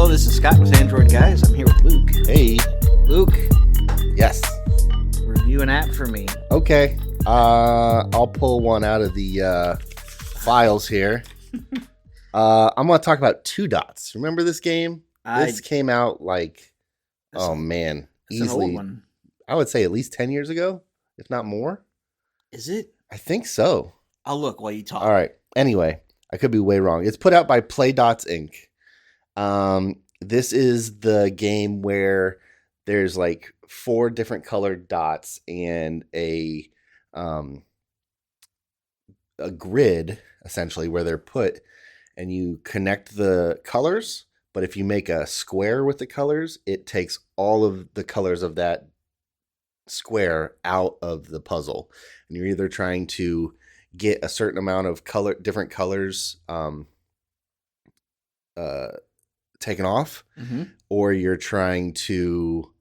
Hello, this is Scott with Android Guys. I'm here with Luke. Hey. Luke, Yes. review an app for me. Okay. I'll pull one out of the files here. I'm going to talk about Two Dots. Remember this game? This came out like, That's an old easily. one. I would say at least 10 years ago, if not more. Is it? I think so. I'll look while you talk. All right. Anyway, I could be way wrong. It's put out by Play Dots Inc. This is the game where there's like 4 different colored dots and a grid essentially where they're put, and you connect the colors. But if you make a square with the colors, it takes all of the colors of that square out of the puzzle, and you're either trying to get a certain amount of different colors taken off, or you're trying to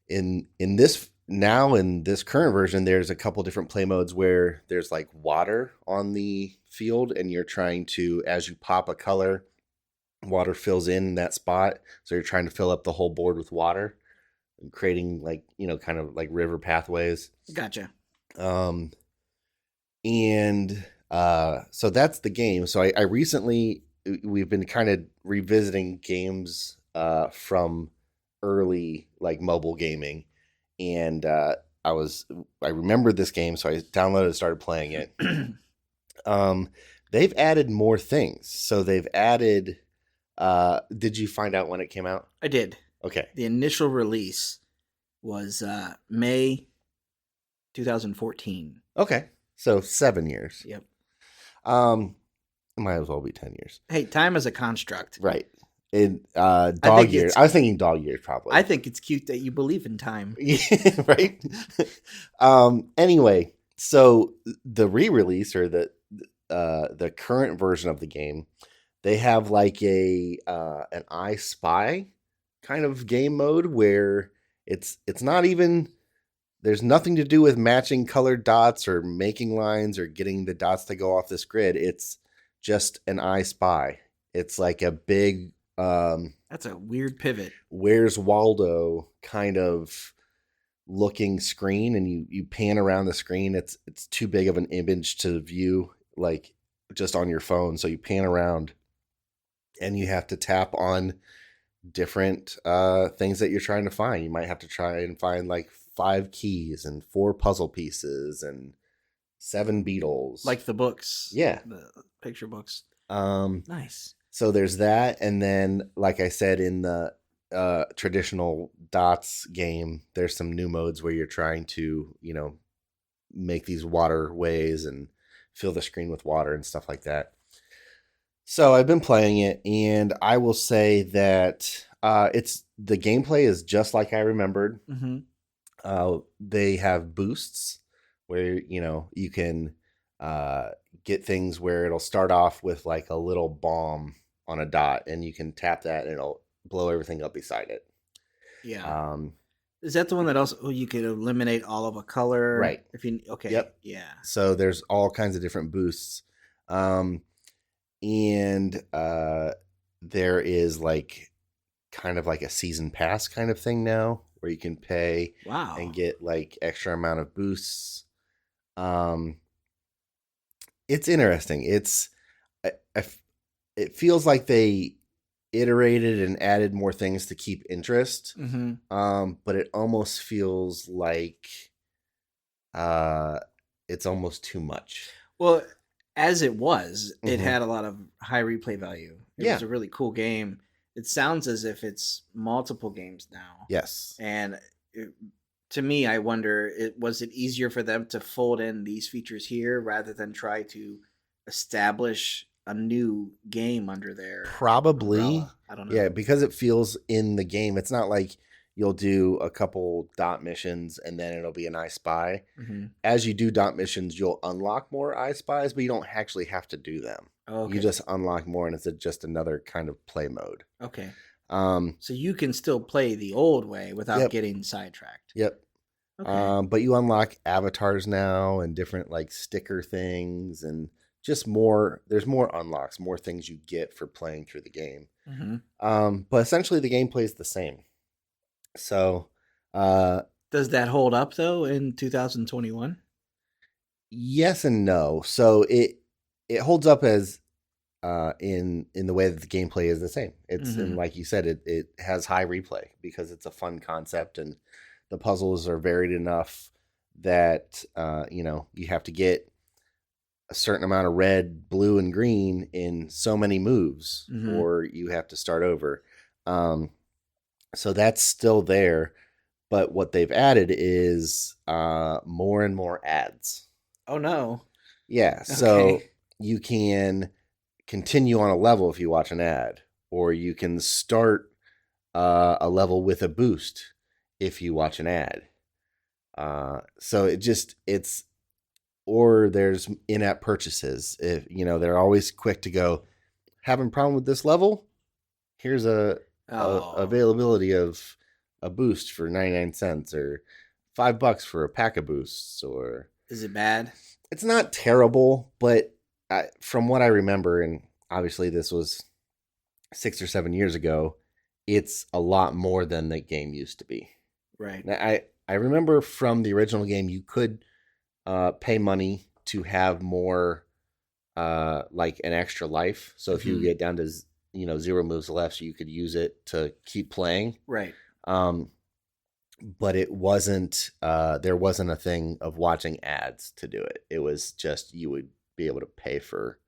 in this current version, there's a couple different play modes where there's like water on the field, and you're trying to, as you pop a color, water fills in that spot, so you're trying to fill up the whole board with water and creating like, kind of like river pathways. Gotcha. So that's the game. So I recently, we've been kind of revisiting games from early like mobile gaming, and I remembered this game, so I downloaded and started playing it. They've added more things. So they've added did you find out when it came out? I did. Okay. The initial release was May 2014. Okay. So 7 years. Yep. It might as well be 10 years. Hey, time is a construct. Right. Dog years. I was thinking dog years probably. I think it's cute that you believe in time. Yeah, right. Anyway, so the re-release or the current version of the game, they have like an I Spy kind of game mode where it's not even, there's nothing to do with matching colored dots or making lines or getting the dots to go off this grid. It's just an I Spy. It's like a big that's a weird pivot. Where's Waldo kind of looking screen, and you pan around the screen. It's too big of an image to view like just on your phone, so you pan around and you have to tap on different things that you're trying to find. You might have to try and find like 5 keys and 4 puzzle pieces and 7 beetles, Like the books. Yeah. The picture books. Nice. Nice. So there's that, and then like I said, in the traditional dots game, there's some new modes where you're trying to, make these waterways and fill the screen with water and stuff like that. So I've been playing it, and I will say that the gameplay is just like I remembered. They have boosts where you can get things where it'll start off with like a little bomb on a dot, and you can tap that and it'll blow everything up beside it. Yeah. Is that the one that also you could eliminate all of a color? Right. Okay. Yep. Yeah. So there's all kinds of different boosts. And there is like kind of like a season pass kind of thing now where you can pay and get like extra amount of boosts. It's interesting. It feels like they iterated and added more things to keep interest. But it almost feels like it's almost too much. Well, as it was, it had a lot of high replay value. It was a really cool game. It sounds as if it's multiple games now. Yes. And to me, I wonder, was it easier for them to fold in these features here rather than try to establish a new game under their probably umbrella? I don't know. Yeah, because it feels in the game. It's not like you'll do a couple dot missions and then it'll be an I Spy. As you do dot missions, you'll unlock more I Spies, but you don't actually have to do them. Okay. You just unlock more, and it's just another kind of play mode. Okay. So you can still play the old way without getting sidetracked. Yep. Okay. But you unlock avatars now and different like sticker things and just more. There's more unlocks, more things you get for playing through the game. Hmm. But essentially the gameplay is the same. So, uh, Does that hold up though in 2021? yes and no. So it holds up as in the way that the gameplay is the same. It's and Hmm. like you said, it has high replay because it's a fun concept and the puzzles are varied enough that you have to get a certain amount of red, blue, and green in so many moves, Hmm. or you have to start over. Um, so that's still there, but what they've added is more and more ads. Oh no. Yeah, so Okay. you can continue on a level if you watch an ad, or you can start a level with a boost if you watch an ad. So it's or there's in-app purchases. If they're always quick to go. Having a problem with this level? Here's a Oh, availability of a boost for 99 cents or $5 for a pack of boosts. Or is it bad? it's not terrible, but from what I remember, and obviously this was 6 or 7 years ago, it's a lot more than the game used to be. Right. Now, I remember from the original game you could pay money to have more like an extra life. So if you Hmm. get down to zero moves left, you could use it to keep playing. Right. Um, but it wasn't there wasn't a thing of watching ads to do it. It was just you would be able to pay for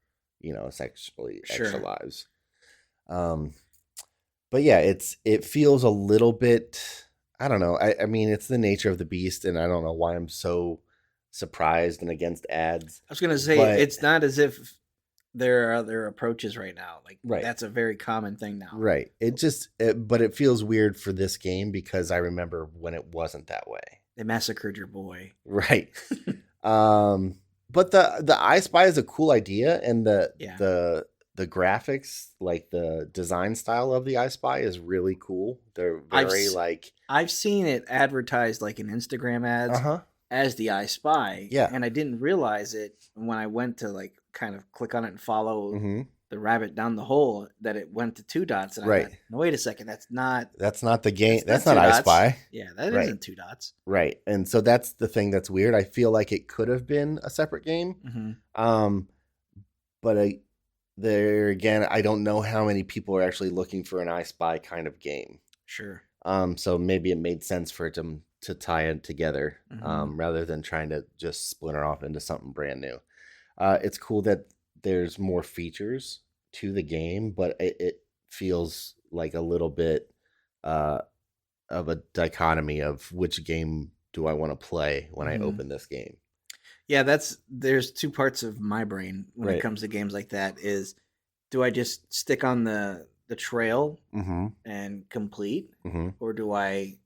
essentially extra Sure. lives. Um, but yeah, it feels a little bit. I don't know. I mean, it's the nature of the beast, and I don't know why I'm so surprised and against ads. I was gonna say But it's not as if there are other approaches right now. Like right, that's a very common thing now. right. But it feels weird for this game because I remember when it wasn't that way. They massacred your boy. Right. Um, but the I Spy is a cool idea, and Yeah. the graphics, like the design style of the I Spy, is really cool. They're I've very s- like I've seen it advertised like in Instagram ads uh-huh. as the I Spy, Yeah. and I didn't realize it when I went to like kind of click on it and follow Mm-hmm. the rabbit down the hole that it went to two dots, and I Right. thought, no, wait a second, That's not the game. that's That's not not two I dots. Spy. Yeah, that Right. isn't two dots. Right. And so that's the thing that's weird. I feel like it could have been a separate game. Hmm. Um, but there again, I don't know how many people are actually looking for an I Spy kind of game. Sure. So maybe it made sense for it to tie it together, Hmm. rather than trying to just splinter off into something brand new. It's cool that there's more features to the game, but it feels like a little bit uh, of a dichotomy of which game do I want to play when I Hmm. open this game. Yeah, there's two parts of my brain when it Right. comes to games like that. Is do I just stick on the trail Mm-hmm. and complete, Mm-hmm. or do I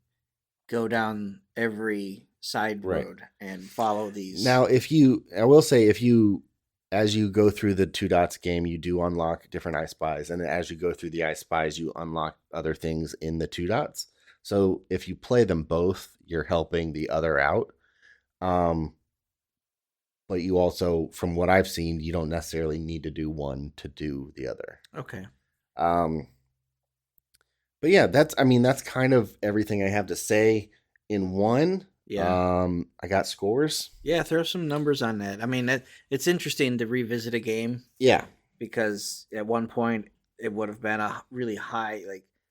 go down every side Right. road and follow these? Now, I will say, as you go through the Two Dots game, you do unlock different I Spies, and as you go through the I Spies, you unlock other things in the Two Dots. So if you play them both, you're helping the other out. Um, but you also, from what I've seen, you don't necessarily need to do one to do the other. Okay. Um, but yeah, that's kind of everything I have to say in one. Yeah. I got scores. Yeah, throw some numbers on that. I mean, it's interesting to revisit a game Yeah, because at one point it would have been a really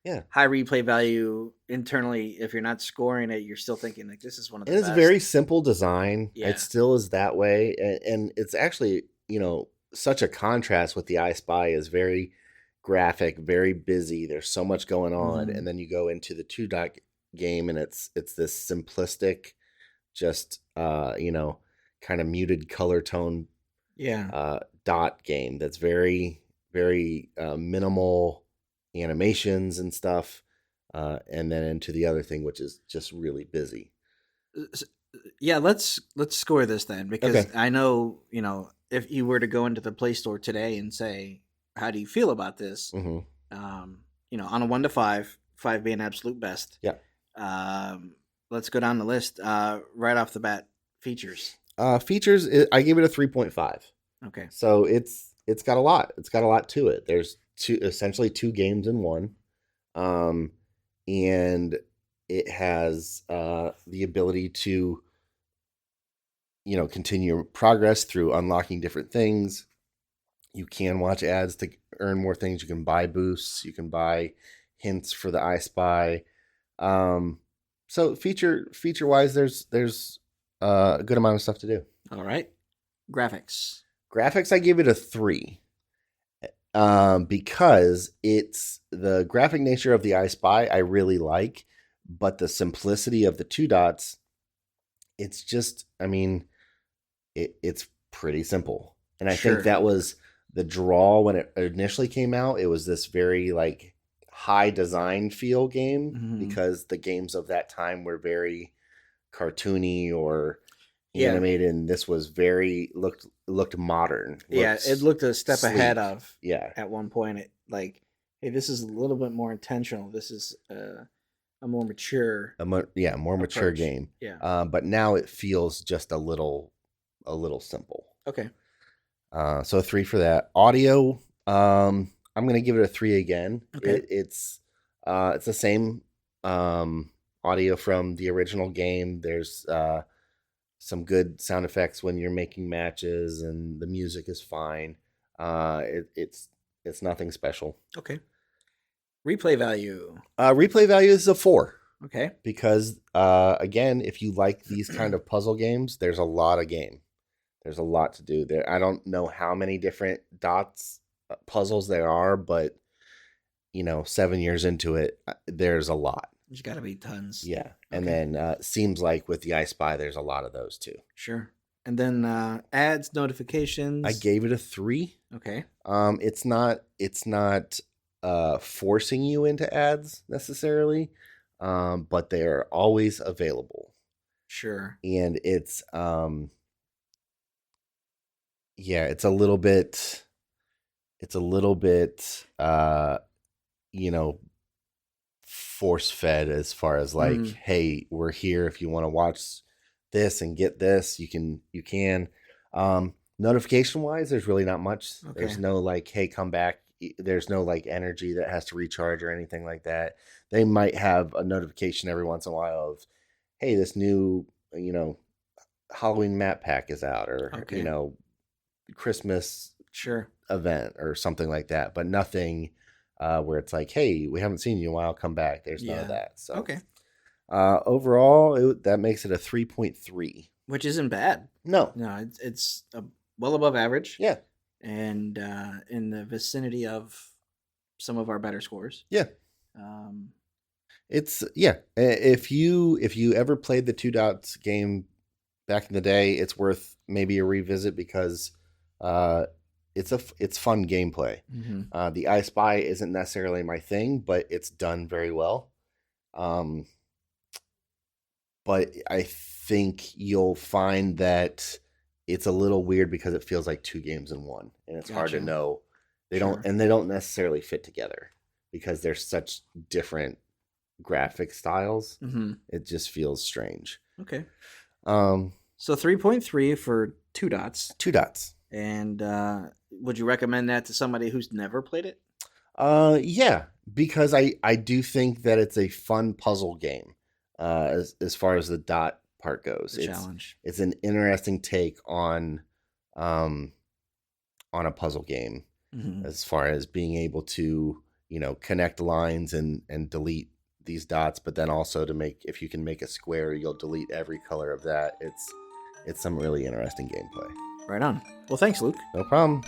yeah. high replay value internally. If you're not scoring it, you're still thinking like this is one of the And it's best. very simple design. It Yeah. still is that way, and it's actually such a contrast with the I Spy is very graphic, very busy. There's so much going on, Hmm. and then you go into the Two Dot game, and it's this simplistic, just kind of muted color tone Yeah. dot game that's very very minimal animations and stuff, and then into the other thing which is just really busy. S- Yeah, let's score this then Okay. because I know, if you were to go into the Play Store today and say, "How do you feel about this?" Mm-hmm. On a 1 to 5, 5 being absolute best. Yeah. Let's go down the list. Right off the bat, features. Features, I gave it a 3.5. Okay. So it's got a lot. It's got a lot to it. There's essentially two games in one. And it has the ability to, continue progress through unlocking different things. You can watch ads to earn more things. You can buy boosts. You can buy hints for the I Spy. So feature wise, there's a good amount of stuff to do. All right. Graphics. Graphics, I give it a 3. Because it's the graphic nature of the I Spy I really like, but the simplicity of the two dots, it's just, it's pretty simple. And I think that was the draw when it initially came out. It was this very like high design feel game because the games of that time were very cartoony or animated, and this was very looked modern. It looked a step sleek. ahead of. Yeah. At one point, it like, hey, this is a little bit more intentional. This is a more mature. More mature approach. game. Yeah. But now it feels just a little simple. Okay. So a 3 for that. Audio, I'm gonna give it a 3 again. Okay. It's the same audio from the original game. There's some good sound effects when you're making matches, and the music is fine. It's nothing special. Okay. Replay value. Replay value is a 4. Okay. Because again, if you like these kind of puzzle games, there's a lot of game. There's a lot to do there. I don't know how many different dots puzzles there are, but 7 years into it, there's a lot. There's got to be tons. Yeah. And then seems like with the I Spy, there's a lot of those too. Sure. And then ads, notifications. I gave it a 3. Okay. It's not forcing you into ads necessarily, but they are always available. Sure. And it's it's a little bit force fed as far as like, hey, we're here if you want to watch this and get this, you can. Notification wise, there's really not much. Okay. There's no like, hey, come back. There's no like energy that has to recharge or anything like that. They might have a notification every once in a while of, hey, this new Halloween map pack is out, or Christmas event or something like that, but nothing where it's like, hey, we haven't seen you in a while, come back. There's none of that. So overall, that makes it a 3.3, which isn't bad. No, it's well above average. Yeah, and in the vicinity of some of our better scores. Yeah. It's if you ever played the Two Dots game back in the day, it's worth maybe a revisit because it's fun gameplay. The I Spy isn't necessarily my thing, but it's done very well. But I think you'll find that it's a little weird because it feels like two games in one, and it's hard to know. They don't necessarily fit together because they're such different graphic styles. It just feels strange. Okay. So 3.3 for Two Dots. Two Dots. And would you recommend that to somebody who's never played it? Yeah, because I do think that it's a fun puzzle game. As far as the dot part goes, challenge. It's an interesting take on a puzzle game, as far as being able to connect lines and delete these dots, but then also if you can make a square, you'll delete every color of that. It's some really interesting gameplay. Right on. Well, thanks, Luke. No problem.